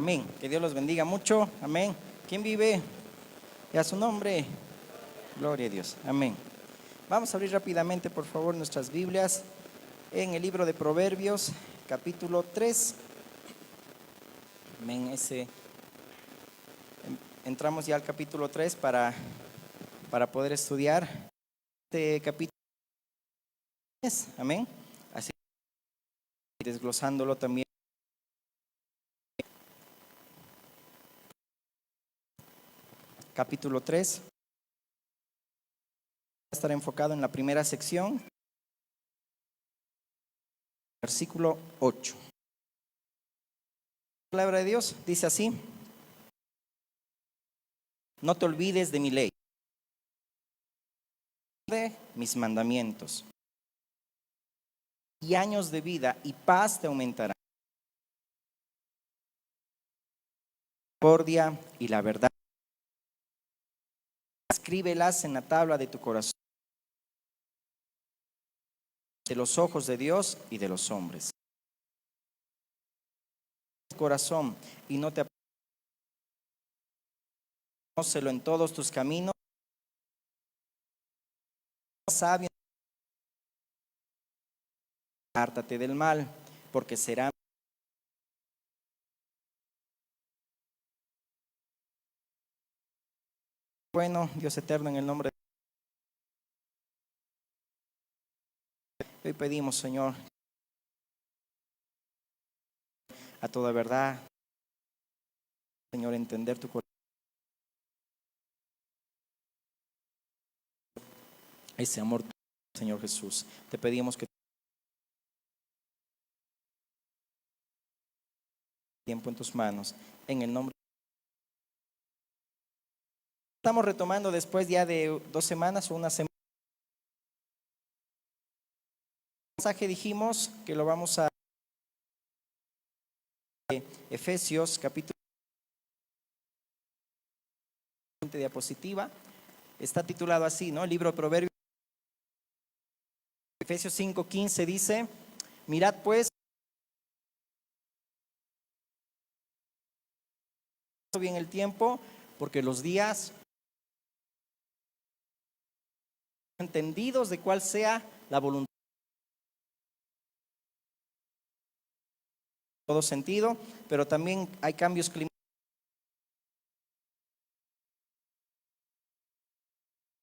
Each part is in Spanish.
Amén. Que Dios los bendiga mucho. Amén. ¿Quién vive? Y a su nombre. Gloria a Dios. Amén. Vamos a abrir rápidamente, por favor, nuestras Biblias en el libro de Proverbios, capítulo 3. Amén. Entramos ya al capítulo 3 para poder estudiar este capítulo. Amén. Así desglosándolo también. Capítulo 3. Va a estar enfocado en la primera sección, versículo 8. La palabra de Dios dice así: no te olvides de mi ley, de mis mandamientos, y años de vida y paz te aumentarán. La misericordia y la verdad, escríbelas en la tabla de tu corazón, de los ojos de Dios y de los hombres. Corazón, y no te conócelo en todos tus caminos, sabio, apártate del mal, porque será bueno. Dios eterno, en el nombre de hoy pedimos, Señor, a toda verdad, Señor, entender tu corazón, ese amor, Señor Jesús. Te pedimos que tiempo en tus manos, en el nombre. Estamos retomando después ya de 2 semanas o una semana. El mensaje dijimos que lo vamos a Efesios capítulo 20, diapositiva. Está titulado así, ¿no? El libro de Proverbios. Efesios 5:15 dice: mirad pues bien el tiempo, porque los días entendidos de cuál sea la voluntad en todo sentido, pero también hay cambios climáticos,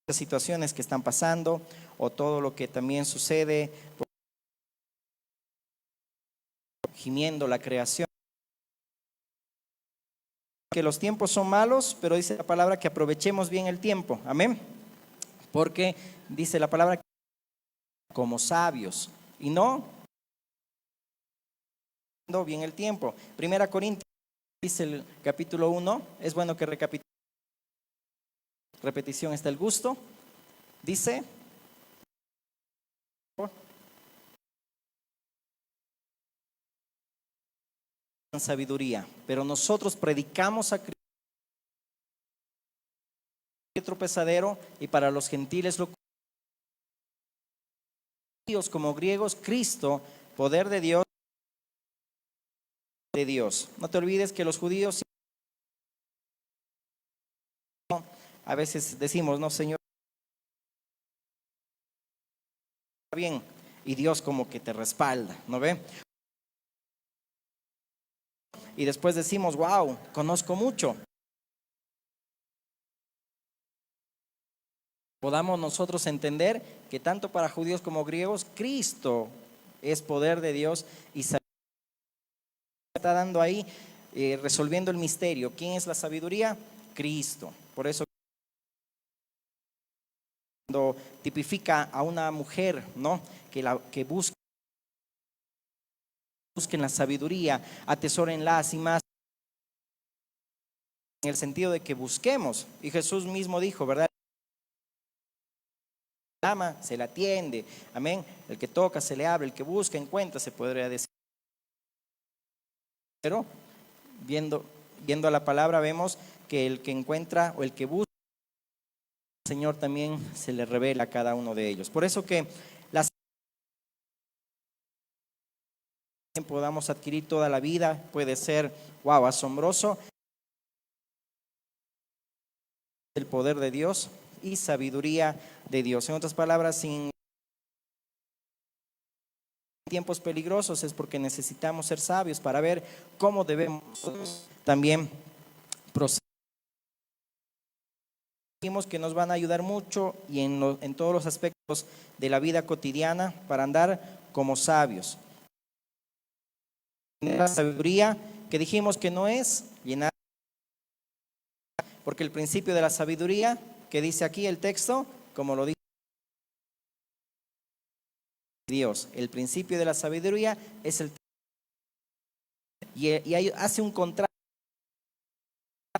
situaciones que están pasando, o todo lo que también sucede, gimiendo la creación. Que los tiempos son malos, pero dice la palabra que aprovechemos bien el tiempo. Amén. Porque dice la palabra como sabios y no bien el tiempo. Primera Corintios dice el capítulo 1, es bueno que repetición está el gusto. Dice: en sabiduría, pero nosotros predicamos a Cristo tropezadero, y para los gentiles como griegos, Cristo, poder de Dios. No te olvides que los judíos, a veces decimos, no, Señor, bien, y Dios como que te respalda, ¿no ve? Y después decimos, wow, conozco mucho. Podamos nosotros entender que tanto para judíos como griegos, Cristo es poder de Dios, y está dando ahí, resolviendo el misterio. ¿Quién es la sabiduría? Cristo. Por eso, cuando tipifica a una mujer, ¿no? Que busquen la sabiduría, atesórenla y más, en el sentido de que busquemos. Y Jesús mismo dijo, ¿verdad? Ama, se le atiende. Amén. El que toca, se le abre. El que busca, encuentra, se podría decir. Pero viendo a la palabra, vemos que el que encuentra o el que busca, el Señor también se le revela a cada uno de ellos. Por eso que podamos adquirir toda la vida, puede ser, wow, asombroso. El poder de Dios y sabiduría de Dios. En otras palabras, sin tiempos peligrosos es porque necesitamos ser sabios para ver cómo debemos también proceder. Dijimos que nos van a ayudar mucho y en todos los aspectos de la vida cotidiana para andar como sabios. La sabiduría que dijimos que no es llenar, porque el principio de la sabiduría que dice aquí el texto, como lo dice Dios, el principio de la sabiduría es el y hace un contraste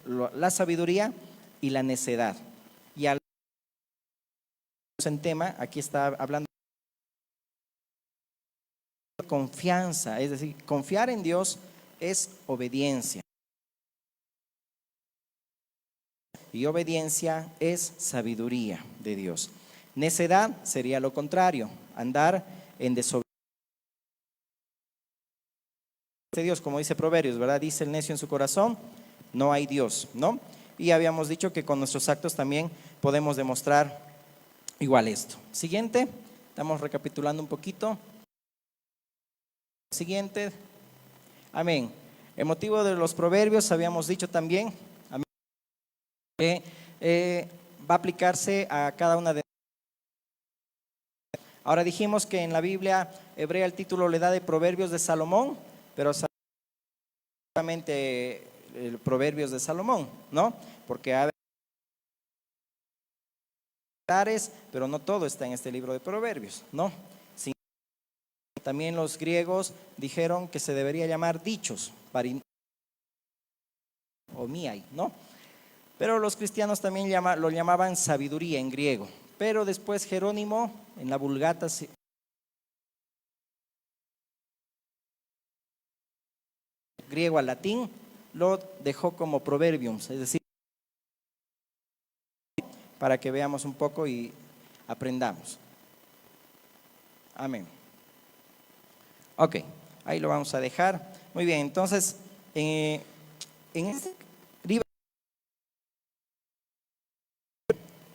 la sabiduría y la necedad. Y al en tema, aquí está hablando de confianza, es decir, confiar en Dios es obediencia. Y obediencia es sabiduría de Dios. Necedad sería lo contrario, andar en desobediencia de Dios, como dice Proverbios, ¿verdad? Dice el necio en su corazón, no hay Dios, ¿no? Y habíamos dicho que con nuestros actos también podemos demostrar igual esto. Siguiente, estamos recapitulando un poquito. Siguiente, amén. El motivo de los proverbios habíamos dicho también, amén, que va a aplicarse a cada una de. Ahora dijimos que en la Biblia hebrea el título le da de Proverbios de Salomón, pero solamente Proverbios de Salomón, ¿no? Porque hay pero no todo está en este libro de Proverbios, ¿no? También los griegos dijeron que se debería llamar dichos, o miai, ¿no? Pero los cristianos también lo llamaban sabiduría en griego. Pero después Jerónimo, en la Vulgata griego al latín, lo dejó como proverbiums, es decir, para que veamos un poco y aprendamos. Amén. Ok, ahí lo vamos a dejar. Muy bien, entonces, en este libro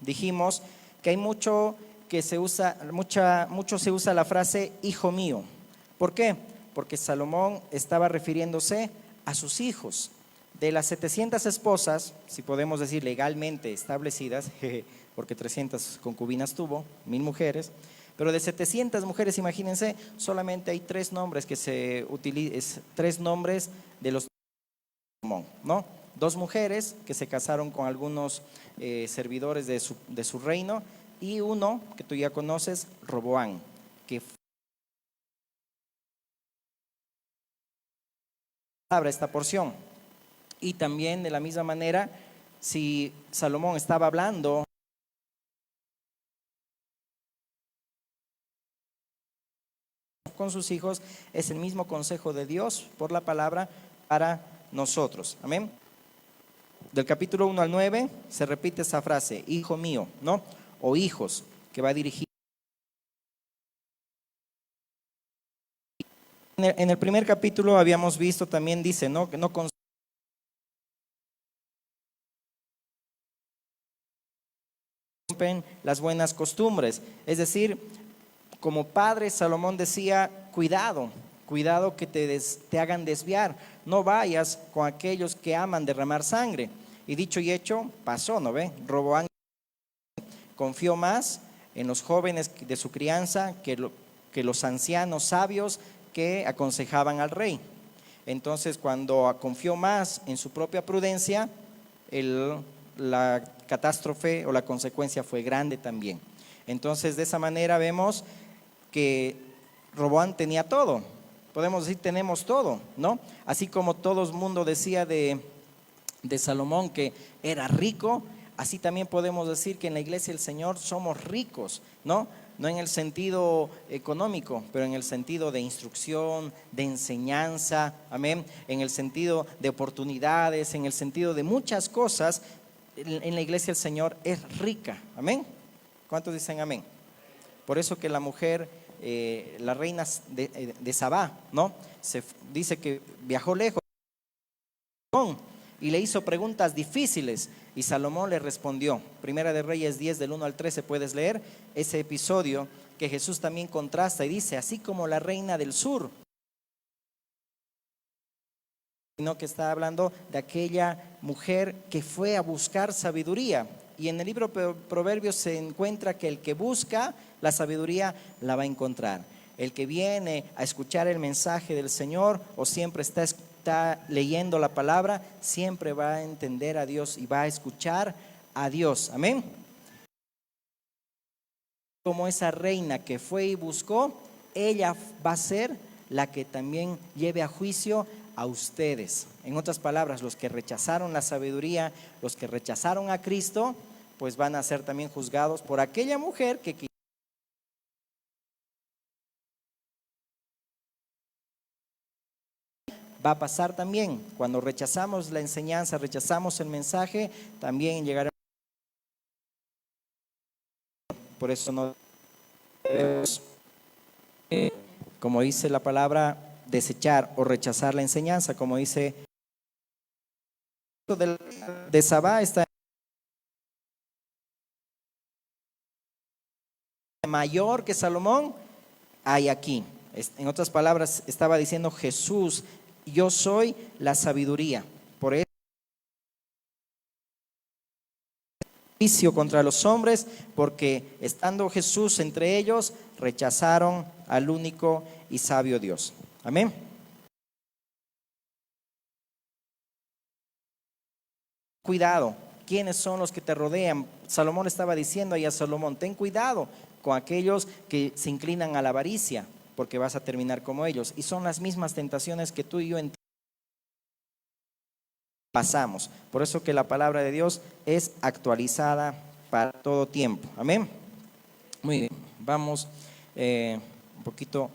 dijimos que hay mucho que se usa, mucho se usa la frase hijo mío. ¿Por qué? Porque Salomón estaba refiriéndose a sus hijos. De las 700 esposas, si podemos decir legalmente establecidas, porque 300 concubinas tuvo, 1000 mujeres, pero de 700 mujeres, imagínense, solamente hay 3 nombres que se utilizan, 3 nombres de los Salomón, ¿no? 2 mujeres que se casaron con algunos servidores de su reino y uno que tú ya conoces, Roboán, que abra esta porción. Y también de la misma manera, si Salomón estaba hablando con sus hijos, es el mismo consejo de Dios por la palabra para nosotros. Amén. Del capítulo 1 al 9 se repite esa frase, hijo mío, ¿no? O hijos, que va a dirigir. En el primer capítulo habíamos visto también dice, ¿no? Que no rompen las buenas costumbres. Es decir, como padre Salomón decía, cuidado que te hagan desviar, no vayas con aquellos que aman derramar sangre. Y dicho y hecho, pasó, ¿no ve? Roboán confió más en los jóvenes de su crianza que los ancianos sabios que aconsejaban al rey. Entonces, cuando confió más en su propia prudencia, la catástrofe o la consecuencia fue grande también. Entonces, de esa manera vemos que Roboán tenía todo. Podemos decir, tenemos todo, ¿no? Así como todo el mundo decía de Salomón que era rico, así también podemos decir que en la iglesia del Señor somos ricos, ¿no? No en el sentido económico, pero en el sentido de instrucción, de enseñanza, amén, en el sentido de oportunidades, en el sentido de muchas cosas. En la iglesia del Señor es rica, amén. ¿Cuántos dicen amén? Por eso que la mujer la reina de Sabá, ¿no? Dice que viajó lejos y le hizo preguntas difíciles y Salomón le respondió. Primera de Reyes 10 del 1 al 13 puedes leer ese episodio que Jesús también contrasta y dice, así como la reina del sur, sino que está hablando de aquella mujer que fue a buscar sabiduría. Y en el libro Proverbios se encuentra que el que busca la sabiduría la va a encontrar. El que viene a escuchar el mensaje del Señor o siempre está leyendo la palabra, siempre va a entender a Dios y va a escuchar a Dios. Amén. Como esa reina que fue y buscó, ella va a ser la que también lleve a juicio a ustedes. En otras palabras, los que rechazaron la sabiduría, los que rechazaron a Cristo, pues van a ser también juzgados por aquella mujer que va a pasar también. Cuando rechazamos la enseñanza, rechazamos el mensaje, también llegará. Por eso no debemos, como dice la palabra, desechar o rechazar la enseñanza, como dice de Sabá, está mayor que Salomón, hay aquí. En otras palabras, estaba diciendo Jesús, yo soy la sabiduría. Por eso, juicio contra los hombres, porque estando Jesús entre ellos, rechazaron al único y sabio Dios. Amén. Cuidado, ¿quiénes son los que te rodean? Salomón estaba diciendo ahí a Salomón, ten cuidado con aquellos que se inclinan a la avaricia, porque vas a terminar como ellos. Y son las mismas tentaciones que tú y yo pasamos. Por eso que la palabra de Dios es actualizada para todo tiempo. Amén. Muy bien, vamos un poquito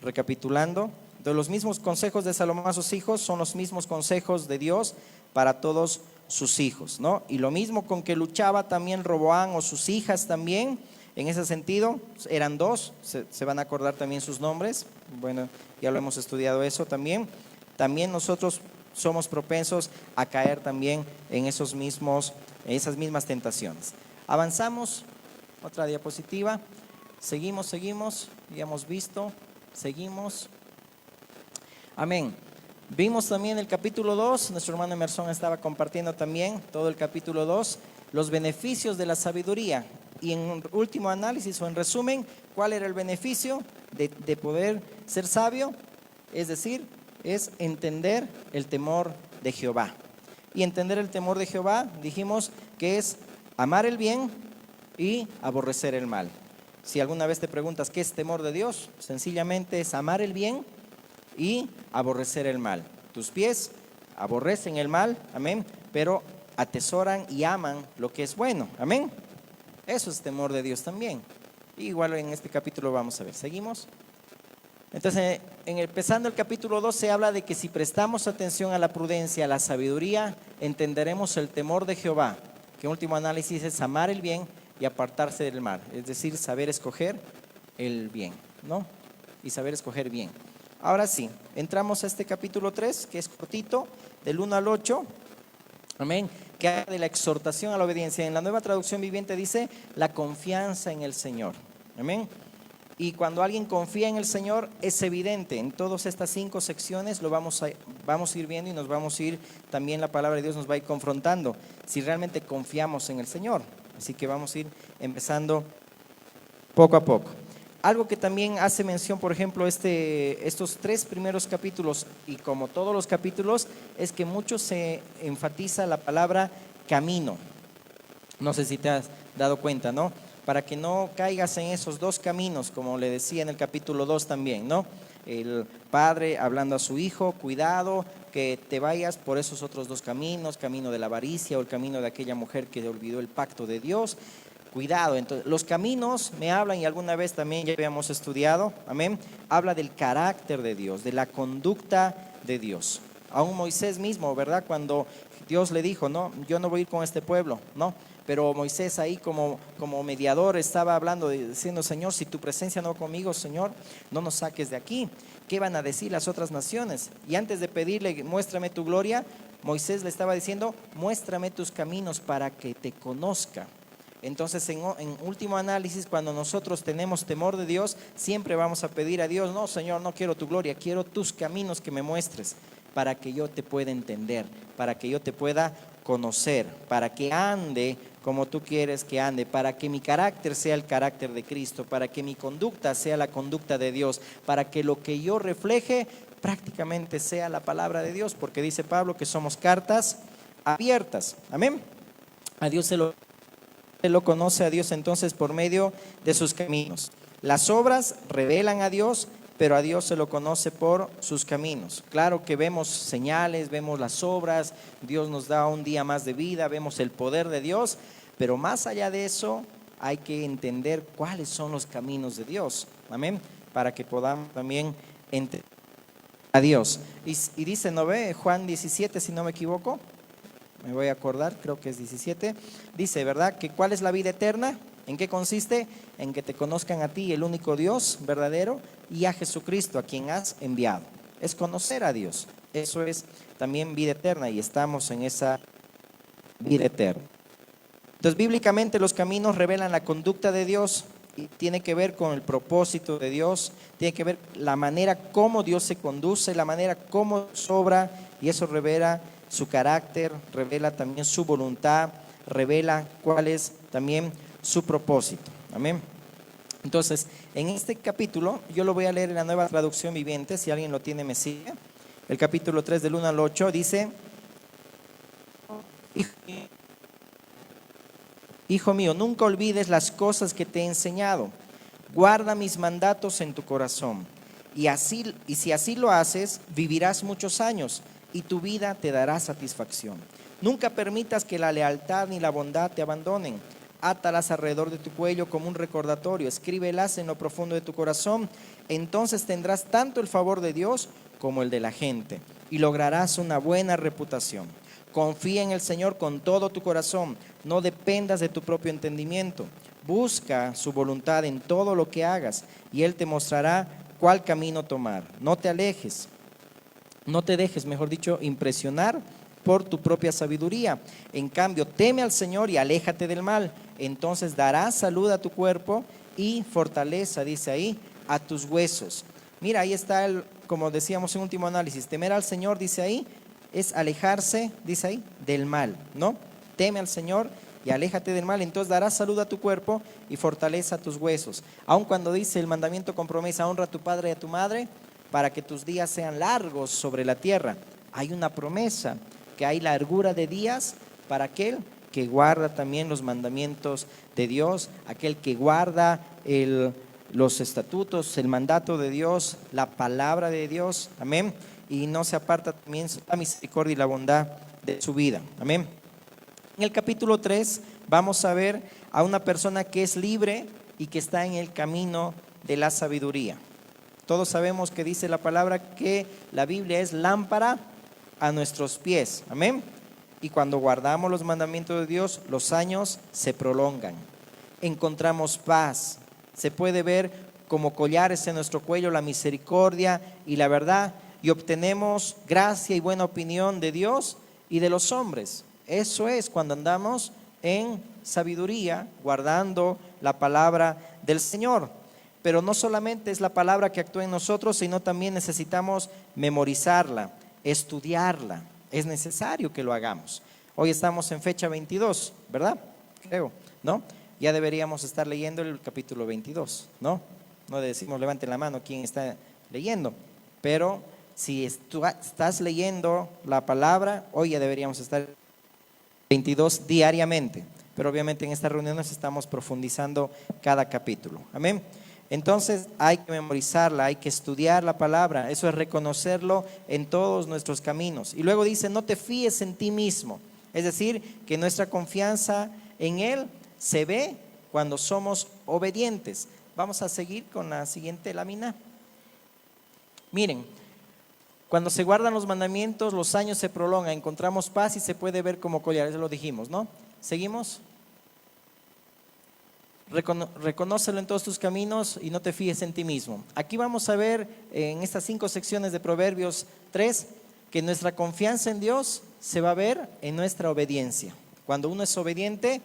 recapitulando. De los mismos consejos de Salomón a sus hijos son los mismos consejos de Dios para todos sus hijos, ¿no? Y lo mismo con que luchaba también Roboam o sus hijas también, en ese sentido, eran dos, se van a acordar también sus nombres, bueno, ya lo hemos estudiado eso también. También nosotros somos propensos a caer también en esas mismas tentaciones. Avanzamos, otra diapositiva, seguimos, ya hemos visto, seguimos. Amén. Vimos también el capítulo 2, nuestro hermano Emerson estaba compartiendo también todo el capítulo 2, los beneficios de la sabiduría. Y en último análisis o en resumen, ¿cuál era el beneficio de poder ser sabio? Es decir, es entender el temor de Jehová. Y entender el temor de Jehová, dijimos que es amar el bien y aborrecer el mal. Si alguna vez te preguntas qué es temor de Dios, sencillamente es amar el bien y aborrecer el mal. Tus pies aborrecen el mal, amén, pero atesoran y aman lo que es bueno, amén. Eso es temor de Dios también. Igual en este capítulo vamos a ver. ¿Seguimos? Entonces, empezando el capítulo 2 se habla de que si prestamos atención a la prudencia, a la sabiduría, entenderemos el temor de Jehová, que en último análisis es amar el bien y apartarse del mal, es decir, saber escoger el bien, ¿no? Y saber escoger bien. Ahora sí, entramos a este capítulo 3, que es cortito, del 1 al 8, amén, que habla de la exhortación a la obediencia. En la Nueva Traducción Viviente dice la confianza en el Señor, amén. Y cuando alguien confía en el Señor es evidente, en todas estas 5 secciones lo vamos a ir viendo y nos vamos a ir, también la palabra de Dios nos va a ir confrontando si realmente confiamos en el Señor. Así que vamos a ir empezando poco a poco. Algo que también hace mención, por ejemplo, estos 3 primeros capítulos, y como todos los capítulos, es que mucho se enfatiza la palabra camino. No sé si te has dado cuenta, ¿no? Para que no caigas en esos 2 caminos, como le decía en el capítulo 2 también, ¿no? El padre hablando a su hijo, cuidado que te vayas por esos otros 2 caminos, camino de la avaricia o el camino de aquella mujer que olvidó el pacto de Dios. Cuidado, entonces los caminos me hablan, y alguna vez también ya habíamos estudiado, amén, habla del carácter de Dios, de la conducta de Dios. Aún Moisés mismo, ¿verdad? Cuando Dios le dijo, no, yo no voy a ir con este pueblo, no, Pero Moisés ahí como mediador estaba hablando, diciendo, Señor, si tu presencia no va conmigo, Señor, no nos saques de aquí. ¿Qué van a decir las otras naciones? Y antes de pedirle, muéstrame tu gloria, Moisés le estaba diciendo, muéstrame tus caminos para que te conozca. Entonces, en último análisis, cuando nosotros tenemos temor de Dios, siempre vamos a pedir a Dios, no, Señor, no quiero tu gloria, quiero tus caminos que me muestres, para que yo te pueda entender, para que yo te pueda conocer, para que ande como tú quieres que ande, para que mi carácter sea el carácter de Cristo, para que mi conducta sea la conducta de Dios, para que lo que yo refleje prácticamente sea la palabra de Dios, porque dice Pablo que somos cartas abiertas. Amén. A Dios se lo conoce a Dios entonces por medio de sus caminos. Las obras revelan a Dios, pero a Dios se lo conoce por sus caminos. Claro que vemos señales, vemos las obras, Dios nos da un día más de vida, vemos el poder de Dios, pero más allá de eso hay que entender cuáles son los caminos de Dios. Amén. Para que podamos también entender a Dios. Y dice, ¿no ve? Juan 17, si no me equivoco. Me voy a acordar, creo que es 17. Dice, ¿verdad? Que ¿cuál es la vida eterna? ¿En qué consiste? En que te conozcan a ti, el único Dios verdadero, y a Jesucristo, a quien has enviado. Es conocer a Dios. Eso es también vida eterna, y estamos en esa vida eterna. Entonces, bíblicamente los caminos revelan la conducta de Dios y tiene que ver con el propósito de Dios, tiene que ver la manera como Dios se conduce, la manera como obra, y eso revela su carácter, revela también su voluntad, revela cuál es también su propósito. Amén. Entonces, en este capítulo, yo lo voy a leer en la Nueva Traducción Viviente, si alguien lo tiene me sigue. El capítulo 3 del 1 al 8 dice, Hijo mío, nunca olvides las cosas que te he enseñado. Guarda mis mandatos en tu corazón. Y si así lo haces, vivirás muchos años y tu vida te dará satisfacción. Nunca permitas que la lealtad ni la bondad te abandonen. Átalas alrededor de tu cuello como un recordatorio. Escríbelas en lo profundo de tu corazón. Entonces tendrás tanto el favor de Dios como el de la gente y lograrás una buena reputación. Confía en el Señor con todo tu corazón. No dependas de tu propio entendimiento. Busca su voluntad en todo lo que hagas y Él te mostrará cuál camino tomar. No te alejes, no te dejes, mejor dicho, impresionar por tu propia sabiduría. En cambio, teme al Señor y aléjate del mal. Entonces darás salud a tu cuerpo y fortaleza, dice ahí, a tus huesos. Mira, ahí está, como decíamos en último análisis, temer al Señor, dice ahí, es alejarse, dice ahí, del mal, ¿no? Teme al Señor y aléjate del mal, entonces darás salud a tu cuerpo y fortaleza a tus huesos. Aun cuando dice el mandamiento con promesa, honra a tu padre y a tu madre, para que tus días sean largos sobre la tierra. Hay una promesa, que hay largura de días para aquel que guarda también los mandamientos de Dios, aquel que guarda los estatutos, el mandato de Dios, la palabra de Dios, amén, y no se aparta también la misericordia y la bondad de su vida, amén. En el capítulo 3 vamos a ver a una persona que es libre y que está en el camino de la sabiduría. Todos sabemos que dice la palabra que la Biblia es lámpara a nuestros pies, amén. Y cuando guardamos los mandamientos de Dios, los años se prolongan. Encontramos paz. Se puede ver como collares en nuestro cuello la misericordia y la verdad, y obtenemos gracia y buena opinión de Dios y de los hombres. Eso es cuando andamos en sabiduría, guardando la palabra del Señor. Pero no solamente es la palabra que actúa en nosotros, sino también necesitamos memorizarla, estudiarla. Es necesario que lo hagamos. Hoy estamos en fecha 22, ¿verdad? Creo, ¿no? Ya deberíamos estar leyendo el capítulo 22, ¿no? No decimos levanten la mano quién está leyendo, pero si estás leyendo la palabra, hoy ya deberíamos estar 22 diariamente, pero obviamente en estas reuniones estamos profundizando cada capítulo, amén. Entonces hay que memorizarla, hay que estudiar la palabra, eso es reconocerlo en todos nuestros caminos. Y luego dice, no te fíes en ti mismo, es decir, que nuestra confianza en Él se ve cuando somos obedientes. Vamos a seguir con la siguiente lámina. Miren, cuando se guardan los mandamientos, los años se prolongan, encontramos paz y se puede ver como collar, eso lo dijimos, ¿no? ¿Seguimos? Reconócelo en todos tus caminos y no te fíes en ti mismo. Aquí vamos a ver en estas 5 secciones de Proverbios 3 que nuestra confianza en Dios se va a ver en nuestra obediencia. Cuando uno es obediente,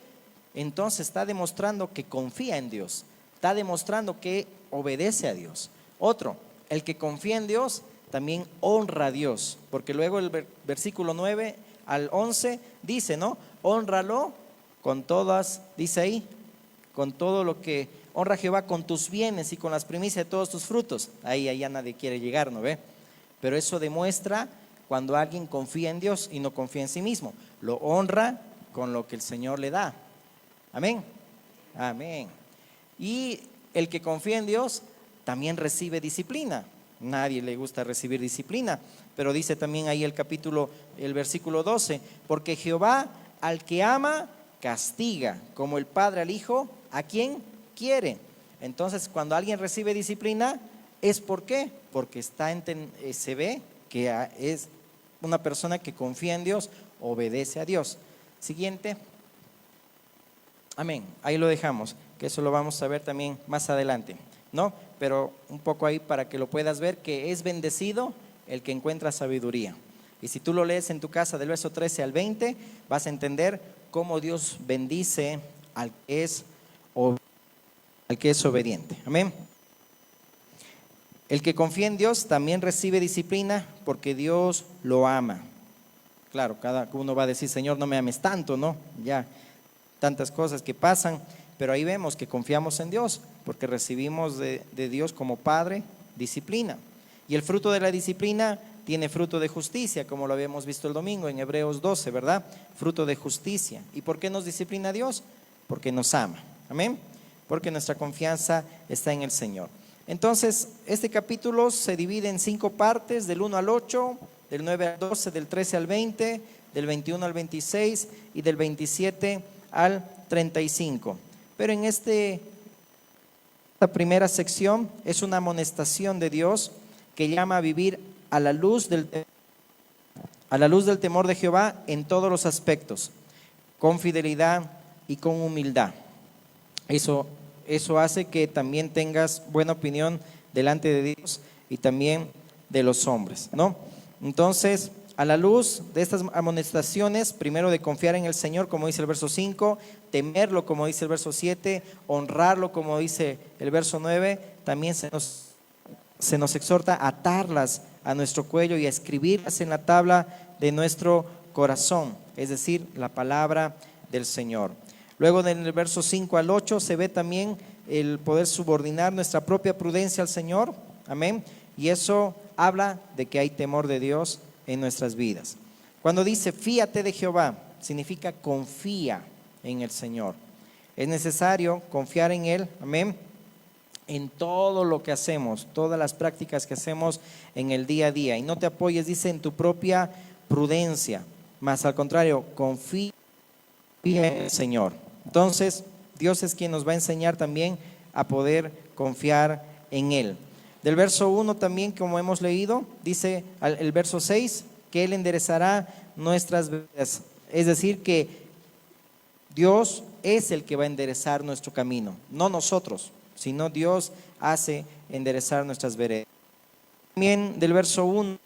entonces está demostrando que confía en Dios, está demostrando que obedece a Dios. Otro, el que confía en Dios también honra a Dios, porque luego el versículo 9 al 11 dice, ¿no? Hónralo con todas, dice ahí, con todo lo que honra a Jehová, con tus bienes y con las primicias de todos tus frutos. Ahí ya nadie quiere llegar, ¿no ve? Pero eso demuestra cuando alguien confía en Dios y no confía en sí mismo. Lo honra con lo que el Señor le da. Amén. Amén. Y el que confía en Dios también recibe disciplina. Nadie le gusta recibir disciplina, pero dice también ahí el versículo 12, porque Jehová al que ama castiga, como el padre al hijo, a quien quiere. Entonces, cuando alguien recibe disciplina, ¿es por qué? Porque se ve que es una persona que confía en Dios, obedece a Dios. Siguiente. Amén. Ahí lo dejamos, que eso lo vamos a ver también más adelante, ¿no? Pero un poco ahí para que lo puedas ver, que es bendecido el que encuentra sabiduría. Y si tú lo lees en tu casa del verso 13 al 20, vas a entender cómo Dios bendice al que es obediente. Amén. El que confía en Dios también recibe disciplina porque Dios lo ama. Claro, cada uno va a decir, Señor, no me ames tanto, ¿no? Ya, tantas cosas que pasan, pero ahí vemos que confiamos en Dios porque recibimos de Dios como Padre disciplina. Y el fruto de la disciplina tiene fruto de justicia, como lo habíamos visto el domingo en Hebreos 12, ¿verdad? Fruto de justicia. ¿Y por qué nos disciplina Dios? Porque nos ama. Amén. Porque nuestra confianza está en el Señor. Entonces, este capítulo se divide en 5 partes, del 1 al 8, del 9 al 12, del 13 al 20, del 21 al 26 y del 27 al 35. Pero en esta primera sección es una amonestación de Dios que llama a vivir a la luz del temor de Jehová en todos los aspectos, con fidelidad y con humildad. Eso hace que también tengas buena opinión delante de Dios y también de los hombres, ¿no? Entonces, a la luz de estas amonestaciones, primero de confiar en el Señor, como dice el verso 5, temerlo, como dice el verso 7, honrarlo, como dice el verso 9, también se nos exhorta a atarlas a nuestro cuello y a escribirlas en la tabla de nuestro corazón, es decir, la palabra del Señor. Luego del verso 5 al 8 se ve también el poder subordinar nuestra propia prudencia al Señor, amén, y eso habla de que hay temor de Dios en nuestras vidas. Cuando dice fíate de Jehová, significa confía en el Señor. Es necesario confiar en Él, amén, en todo lo que hacemos, todas las prácticas que hacemos en el día a día. Y no te apoyes, dice, en tu propia prudencia, más al contrario, confía en el Señor. Entonces, Dios es quien nos va a enseñar también a poder confiar en Él. Del verso 1 también, como hemos leído, dice el verso 6, que Él enderezará nuestras veredas. Es decir, que Dios es el que va a enderezar nuestro camino, no nosotros, sino Dios hace enderezar nuestras veredas. También del verso 1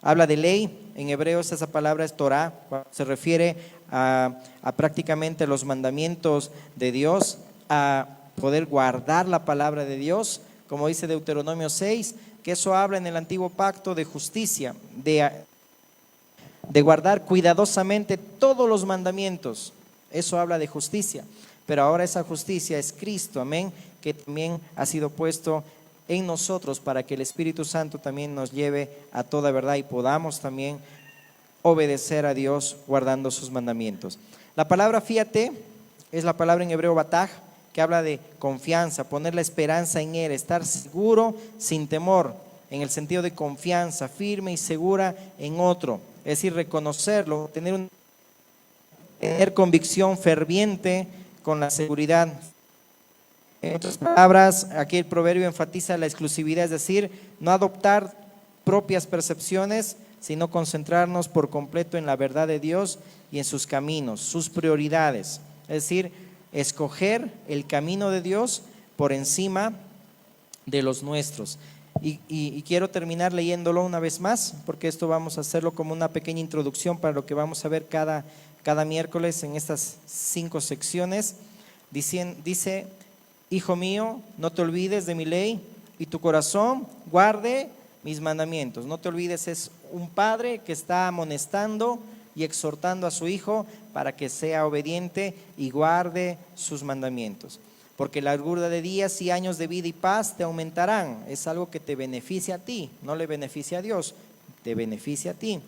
habla de ley. En hebreo esa palabra es Torah, se refiere a prácticamente los mandamientos de Dios, a poder guardar la palabra de Dios, como dice Deuteronomio 6, que eso habla en el antiguo pacto de justicia, de guardar cuidadosamente todos los mandamientos. Eso habla de justicia, pero ahora esa justicia es Cristo, amén, que también ha sido puesto en nosotros para que el Espíritu Santo también nos lleve a toda verdad y podamos también obedecer a Dios guardando sus mandamientos. La palabra fíate es la palabra en hebreo bataj, que habla de confianza, poner la esperanza en Él, estar seguro sin temor, en el sentido de confianza, firme y segura en otro, es decir, reconocerlo, tener convicción ferviente con la seguridad. En otras palabras, aquí el proverbio enfatiza la exclusividad, es decir, no adoptar propias percepciones, sino concentrarnos por completo en la verdad de Dios y en sus caminos, sus prioridades. Es decir, escoger el camino de Dios por encima de los nuestros. Y quiero terminar leyéndolo una vez más, porque esto vamos a hacerlo como una pequeña introducción para lo que vamos a ver cada miércoles en estas 5 secciones. Dice, hijo mío, no te olvides de mi ley y tu corazón guarde mis mandamientos. No te olvides, es un padre que está amonestando y exhortando a su hijo para que sea obediente y guarde sus mandamientos. Porque la largura de días y años de vida y paz te aumentarán. Es algo que te beneficia a ti, no le beneficia a Dios, te beneficia a ti.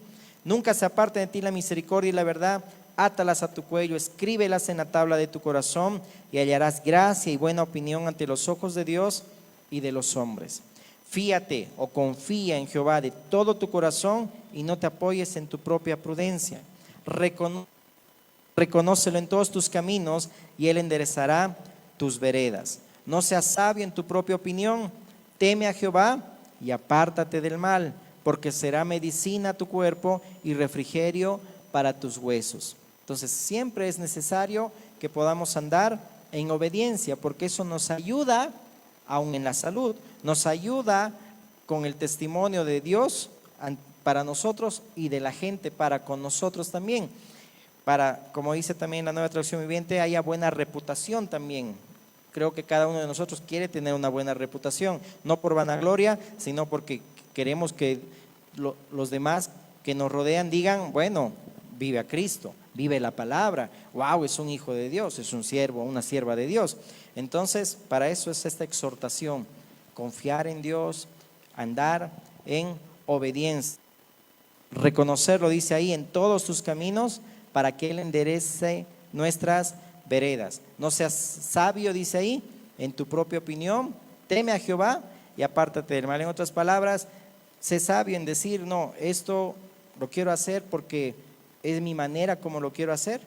Nunca se aparte de ti la misericordia y la verdad, átalas a tu cuello, escríbelas en la tabla de tu corazón y hallarás gracia y buena opinión ante los ojos de Dios y de los hombres. Fíate o confía en Jehová de todo tu corazón y no te apoyes en tu propia prudencia. Reconócelo en todos tus caminos y Él enderezará tus veredas. No seas sabio en tu propia opinión, teme a Jehová y apártate del mal, porque será medicina a tu cuerpo y refrigerio para tus huesos. Entonces siempre es necesario que podamos andar en obediencia, porque eso nos ayuda aún en la salud, nos ayuda con el testimonio de Dios para nosotros y de la gente para con nosotros también. Para, como dice también la Nueva Traducción Viviente, haya buena reputación también. Creo que cada uno de nosotros quiere tener una buena reputación, no por vanagloria, sino porque queremos que los demás que nos rodean digan, bueno, vive a Cristo, vive la palabra, wow, es un hijo de Dios, es un siervo, una sierva de Dios. Entonces, para eso es esta exhortación, confiar en Dios, andar en obediencia, reconocerlo, dice ahí, en todos tus caminos, para que Él enderece nuestras veredas. No seas sabio, dice ahí, en tu propia opinión, teme a Jehová y apártate del mal. En otras palabras, sé sabio en decir, no, esto lo quiero hacer porque es mi manera como lo quiero hacer,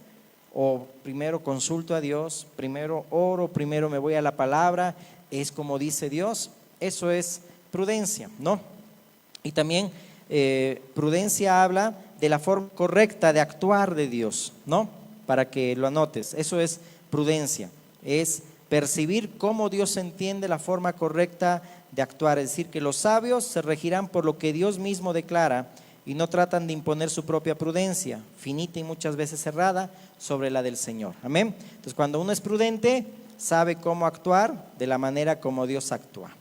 o primero consulto a Dios, primero oro, primero me voy a la palabra, es como dice Dios. Eso es prudencia, ¿no? Y también prudencia habla de la forma correcta de actuar de Dios, ¿no? Para que lo anotes, eso es prudencia, es percibir cómo Dios entiende la forma correcta de actuar, es decir, que los sabios se regirán por lo que Dios mismo declara y no tratan de imponer su propia prudencia, finita y muchas veces errada, sobre la del Señor. Amén. Entonces, cuando uno es prudente, sabe cómo actuar de la manera como Dios actúa,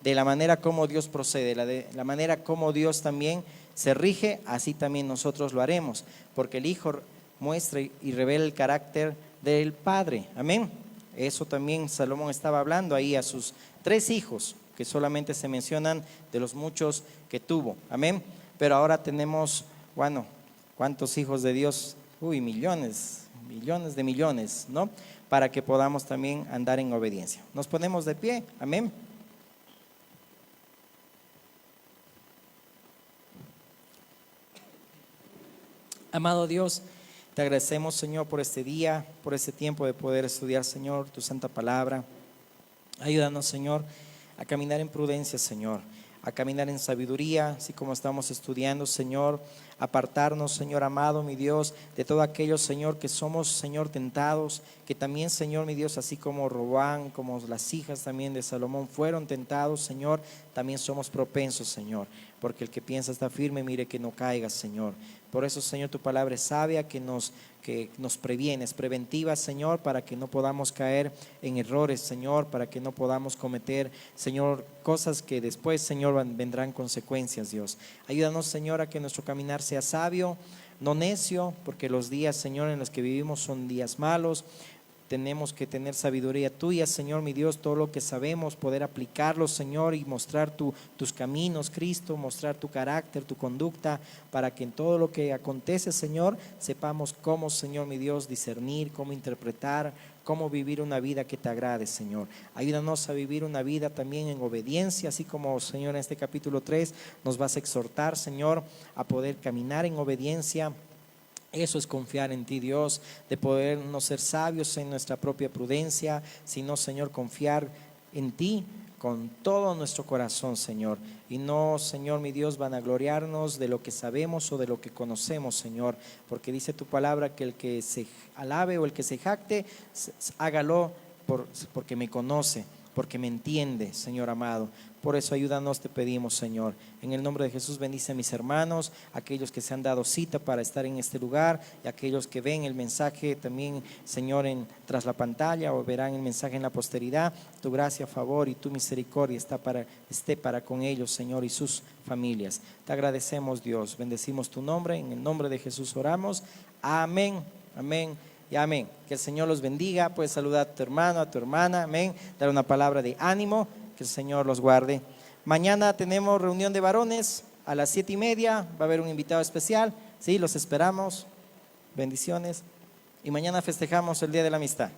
de la manera como Dios procede, de la manera como Dios también se rige, así también nosotros lo haremos, porque el Hijo muestra y revela el carácter del Padre. Amén. Eso también Salomón estaba hablando ahí a sus 3 hijos, que solamente se mencionan de los muchos que tuvo. Amén. Pero ahora tenemos, bueno, ¿cuántos hijos de Dios? Uy, millones, millones de millones, ¿no? Para que podamos también andar en obediencia. Nos ponemos de pie. Amén. Amado Dios, te agradecemos, Señor, por este día, por este tiempo de poder estudiar, Señor, tu santa palabra. Ayúdanos, Señor, a caminar en prudencia, Señor, a caminar en sabiduría, así como estamos estudiando, Señor, apartarnos, Señor amado, mi Dios, de todo aquello, Señor, que somos, Señor, tentados, que también, Señor, mi Dios, así como Robán, como las hijas también de Salomón fueron tentados, Señor, también somos propensos, Señor, porque el que piensa está firme, mire que no caiga, Señor. Por eso, Señor, tu palabra es sabia, que nos previene, es preventiva, Señor, para que no podamos caer en errores, Señor, para que no podamos cometer, Señor, cosas que después, Señor, vendrán consecuencias, Dios. Ayúdanos, Señor, a que nuestro caminar sea sabio, no necio, porque los días, Señor, en los que vivimos son días malos. Tenemos que tener sabiduría tuya, Señor, mi Dios, todo lo que sabemos, poder aplicarlo, Señor, y mostrar tus caminos, Cristo, mostrar tu carácter, tu conducta, para que en todo lo que acontece, Señor, sepamos cómo, Señor, mi Dios, discernir, cómo interpretar, cómo vivir una vida que te agrade, Señor. Ayúdanos a vivir una vida también en obediencia, así como, Señor, en este capítulo 3 nos vas a exhortar, Señor, a poder caminar en obediencia. Eso es confiar en ti, Dios, de poder no ser sabios en nuestra propia prudencia, sino, Señor, confiar en ti con todo nuestro corazón, Señor. Y no, Señor, mi Dios, vanagloriarnos de lo que sabemos o de lo que conocemos, Señor. Porque dice tu palabra que el que se alabe o el que se jacte, hágalo porque me conoce, porque me entiende, Señor amado. Por eso ayúdanos, te pedimos, Señor. En el nombre de Jesús bendice a mis hermanos, aquellos que se han dado cita para estar en este lugar y aquellos que ven el mensaje también, Señor, tras la pantalla o verán el mensaje en la posteridad. Tu gracia, favor y tu misericordia esté para con ellos, Señor, y sus familias. Te agradecemos, Dios. Bendecimos tu nombre. En el nombre de Jesús oramos. Amén, amén y amén. Que el Señor los bendiga. Puedes saludar a tu hermano, a tu hermana. Amén. Dar una palabra de ánimo. Que el Señor los guarde. Mañana tenemos reunión de varones a las 7:30. Va a haber un invitado especial. Sí, los esperamos. Bendiciones. Y mañana festejamos el Día de la Amistad.